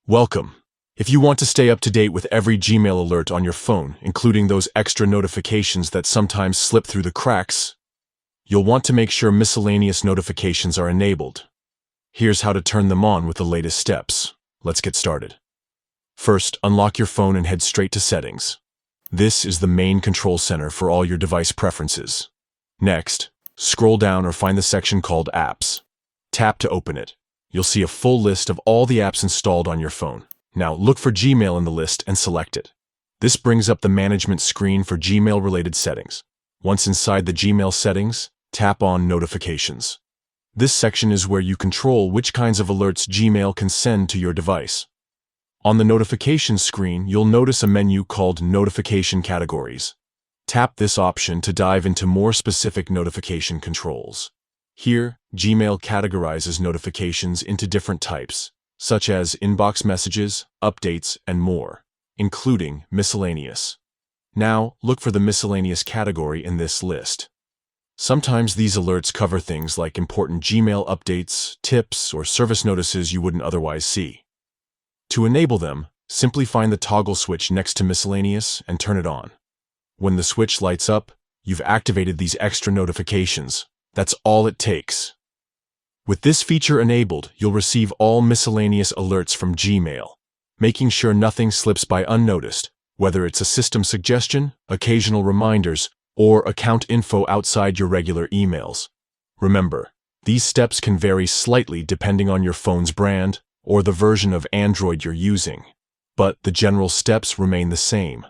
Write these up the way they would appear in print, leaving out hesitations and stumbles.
Welcome. If you want to stay up to date with every Gmail alert on your phone, including those extra notifications that sometimes slip through the cracks, you'll want to make sure miscellaneous notifications are enabled. Here's how to turn them on with the latest steps. Let's get started. First, unlock your phone and head straight to Settings. This is the main control center for all your device preferences. Next, scroll down or find the section called Apps. Tap to open it. You'll see a full list of all the apps installed on your phone. Now, look for Gmail in the list and select it. This brings up the management screen for Gmail-related settings. Once inside the Gmail settings, tap on Notifications. This section is where you control which kinds of alerts Gmail can send to your device. On the notifications screen, you'll notice a menu called Notification Categories. Tap this option to dive into more specific notification controls. Here, Gmail categorizes notifications into different types, such as inbox messages, updates, and more, including miscellaneous. Now, look for the miscellaneous category in this list. Sometimes these alerts cover things like important Gmail updates, tips, or service notices you wouldn't otherwise see. To enable them, simply find the toggle switch next to miscellaneous and turn it on. When the switch lights up, you've activated these extra notifications. That's all it takes. With this feature enabled, you'll receive all miscellaneous alerts from Gmail, making sure nothing slips by unnoticed, whether it's a system suggestion, occasional reminders, or account info outside your regular emails. Remember, these steps can vary slightly depending on your phone's brand or the version of Android you're using, but the general steps remain the same.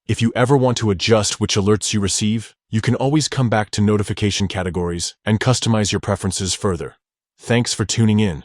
If you ever want to adjust which alerts you receive, you can always come back to notification categories and customize your preferences further. Thanks for tuning in.